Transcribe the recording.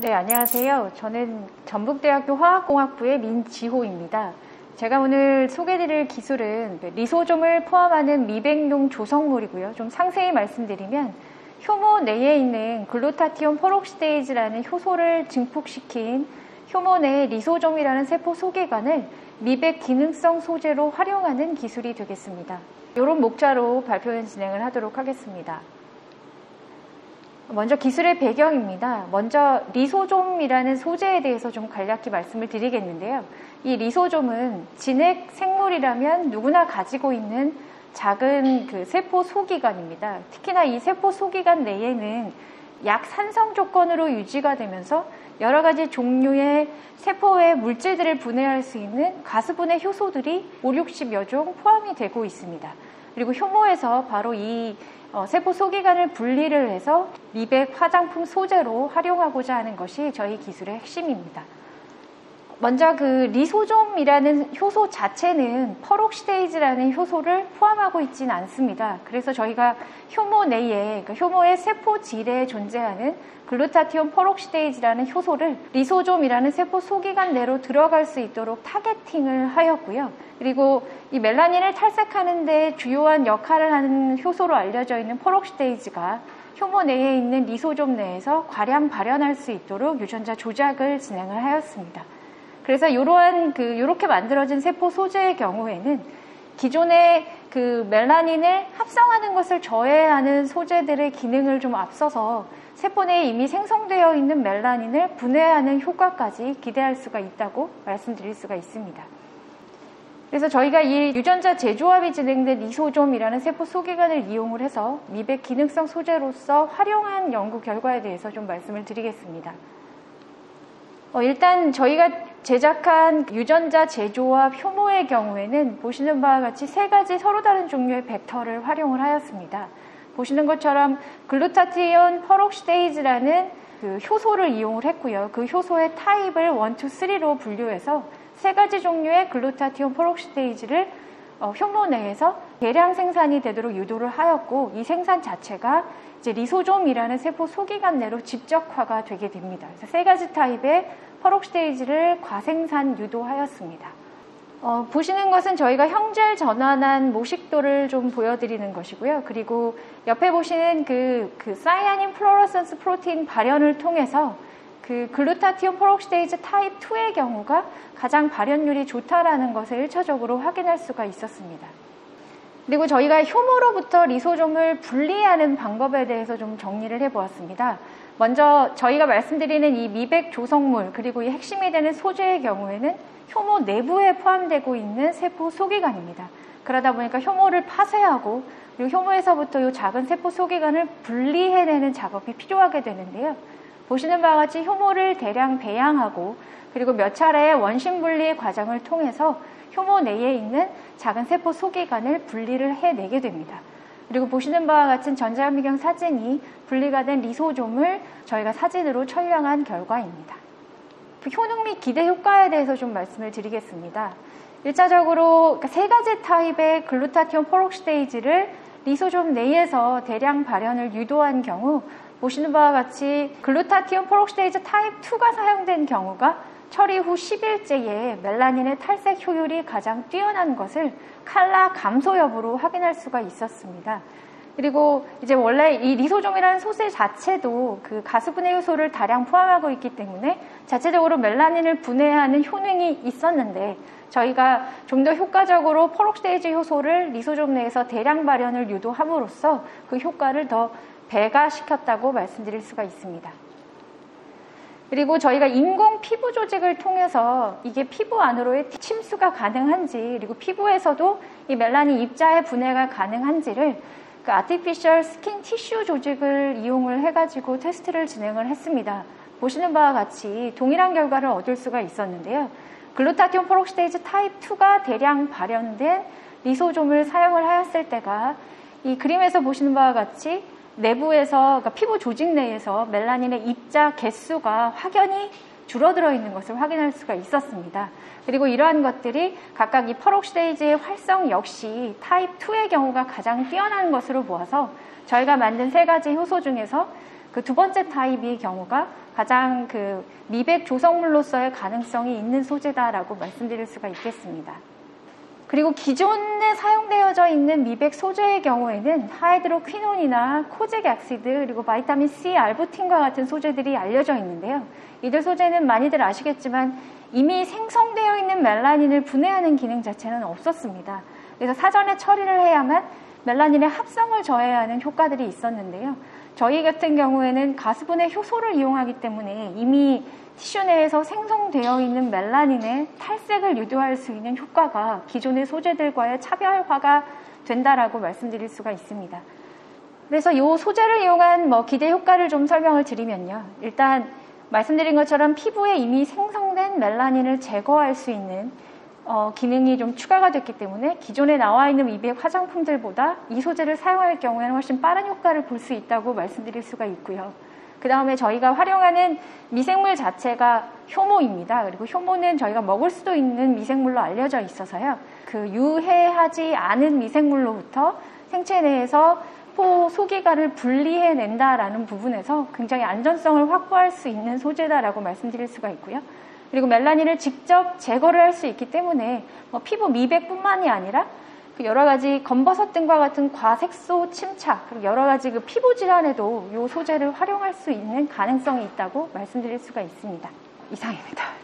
네, 안녕하세요. 저는 전북대학교 화학공학부의 민지호입니다. 제가 오늘 소개드릴 기술은 리소좀을 포함하는 미백용 조성물이고요. 좀 상세히 말씀드리면 효모 내에 있는 글루타티온 퍼록시데이즈라는 효소를 증폭시킨 효모 내 리소좀이라는 세포 소개관을 미백 기능성 소재로 활용하는 기술이 되겠습니다. 이런 목차로 발표는 진행을 하도록 하겠습니다. 먼저 기술의 배경입니다. 먼저 리소좀이라는 소재에 대해서 좀 간략히 말씀을 드리겠는데요. 이 리소좀은 진핵 생물이라면 누구나 가지고 있는 작은 세포 소기관입니다. 특히나 이 세포 소기관 내에는 약산성 조건으로 유지가 되면서 여러 가지 종류의 세포의 물질들을 분해할 수 있는 가스분해 효소들이 5, 60여 종 포함이 되고 있습니다. 그리고 효모에서 바로 이 세포 소기관을 분리를 해서 미백 화장품 소재로 활용하고자 하는 것이 저희 기술의 핵심입니다. 먼저 리소좀이라는 효소 자체는 퍼록시데이즈라는 효소를 포함하고 있지는 않습니다. 그래서 저희가 효모 내에, 효모의 세포질에 존재하는 글루타티온 퍼록시데이즈라는 효소를 리소좀이라는 세포 소기관 내로 들어갈 수 있도록 타겟팅을 하였고요. 그리고 이 멜라닌을 탈색하는 데 주요한 역할을 하는 효소로 알려져 있는 퍼록시데이즈가 효모 내에 있는 리소좀 내에서 과량 발현할 수 있도록 유전자 조작을 진행을 하였습니다. 그래서 이렇게 만들어진 세포 소재의 경우에는 기존의 멜라닌을 합성하는 것을 저해하는 소재들의 기능을 좀 앞서서 세포 내에 이미 생성되어 있는 멜라닌을 분해하는 효과까지 기대할 수가 있다고 말씀드릴 수가 있습니다. 그래서 저희가 이 유전자 재조합이 진행된 리소좀이라는 세포 소기관을 이용을 해서 미백 기능성 소재로서 활용한 연구 결과에 대해서 좀 말씀을 드리겠습니다. 일단 저희가 제작한 유전자 재조합 효모의 경우에는 보시는 바와 같이 3가지 서로 다른 종류의 벡터를 활용을 하였습니다. 보시는 것처럼 글루타티온 퍼록시데이즈라는 효소를 이용을 했고요. 그 효소의 타입을 1, 2, 3로 분류해서 3가지 종류의 글루타티온 퍼록시데이즈를 효모 내에서 대량 생산이 되도록 유도를 하였고, 이 생산 자체가 이제 리소좀이라는 세포 소기관 내로 집적화가 되게 됩니다. 그래서 3가지 타입의 퍼록시데이즈를 과생산 유도하였습니다. 보시는 것은 저희가 형질 전환한 모식도를 좀 보여드리는 것이고요. 그리고 옆에 보시는 사이아닌 플로러센스 프로테인 발현을 통해서 글루타티온 퍼록시데이즈 타입 2의 경우가 가장 발현율이 좋다라는 것을 1차적으로 확인할 수가 있었습니다. 그리고 저희가 효모로부터 리소좀을 분리하는 방법에 대해서 좀 정리를 해보았습니다. 먼저 저희가 말씀드리는 이 미백 조성물, 그리고 이 핵심이 되는 소재의 경우에는 효모 내부에 포함되고 있는 세포 소기관입니다. 그러다 보니까 효모를 파쇄하고 그리고 효모에서부터 이 작은 세포 소기관을 분리해내는 작업이 필요하게 되는데요. 보시는 바와 같이 효모를 대량 배양하고 그리고 몇 차례의 원심 분리 과정을 통해서 효모 내에 있는 작은 세포 소기관을 분리를 해내게 됩니다. 그리고 보시는 바와 같은 전자현미경 사진이 분리가 된 리소좀을 저희가 사진으로 촬영한 결과입니다. 효능 및 기대 효과에 대해서 좀 말씀을 드리겠습니다. 1차적으로 3가지 타입의 글루타티온 퍼록시데이즈를 리소좀 내에서 대량 발현을 유도한 경우 보시는 바와 같이 글루타티온 퍼록시데이즈 타입 2가 사용된 경우가 처리 후 10일째에 멜라닌의 탈색 효율이 가장 뛰어난 것을 칼라 감소 여부로 확인할 수가 있었습니다. 그리고 이제 원래 이 리소좀이라는 소재 자체도 가스분해 효소를 다량 포함하고 있기 때문에 자체적으로 멜라닌을 분해하는 효능이 있었는데 저희가 좀 더 효과적으로 퍼록시데이즈 효소를 리소좀 내에서 대량 발현을 유도함으로써 그 효과를 더 배가시켰다고 말씀드릴 수가 있습니다. 그리고 저희가 인공 피부 조직을 통해서 이게 피부 안으로의 침수가 가능한지, 그리고 피부에서도 이 멜라닌 입자의 분해가 가능한지를 아티피셜 스킨 티슈 조직을 이용을 해가지고 테스트를 진행을 했습니다. 보시는 바와 같이 동일한 결과를 얻을 수가 있었는데요. 글루타티온 퍼록시데이즈 타입 2가 대량 발현된 리소좀을 사용을 하였을 때가 이 그림에서 보시는 바와 같이 내부에서, 피부 조직 내에서 멜라닌의 입자 개수가 확연히 줄어들어 있는 것을 확인할 수가 있었습니다. 그리고 이러한 것들이 각각 이 퍼록시데이즈의 활성 역시 타입 2의 경우가 가장 뛰어난 것으로 보아서 저희가 만든 3가지 효소 중에서 그 두 번째 타입의 경우가 가장 그 미백 조성물로서의 가능성이 있는 소재다라고 말씀드릴 수가 있겠습니다. 그리고 기존에 사용되어져 있는 미백 소재의 경우에는 하이드로퀴논이나 코잭 액시드 그리고 바이타민 C, 알부틴과 같은 소재들이 알려져 있는데요. 이들 소재는 많이들 아시겠지만 이미 생성되어 있는 멜라닌을 분해하는 기능 자체는 없었습니다. 그래서 사전에 처리를 해야만 멜라닌의 합성을 저해야 하는 효과들이 있었는데요. 저희 같은 경우에는 가스분해 효소를 이용하기 때문에 이미 티슈 내에서 생성되어 있는 멜라닌의 탈색을 유도할 수 있는 효과가 기존의 소재들과의 차별화가 된다라고 말씀드릴 수가 있습니다. 그래서 이 소재를 이용한 기대 효과를 좀 설명을 드리면요. 일단 말씀드린 것처럼 피부에 이미 생성된 멜라닌을 제거할 수 있는 기능이 좀 추가가 됐기 때문에 기존에 나와 있는 미백 화장품들보다 이 소재를 사용할 경우에는 훨씬 빠른 효과를 볼 수 있다고 말씀드릴 수가 있고요. 그 다음에 저희가 활용하는 미생물 자체가 효모입니다. 그리고 효모는 저희가 먹을 수도 있는 미생물로 알려져 있어서요. 그 유해하지 않은 미생물로부터 생체 내에서 소기가를 분리해낸다라는 부분에서 굉장히 안전성을 확보할 수 있는 소재다라고 말씀드릴 수가 있고요. 그리고 멜라닌을 직접 제거를 할 수 있기 때문에 피부 미백뿐만이 아니라 여러 가지 검버섯 등과 같은 과색소 침착, 그리고 여러 가지 그 피부 질환에도 이 소재를 활용할 수 있는 가능성이 있다고 말씀드릴 수가 있습니다. 이상입니다.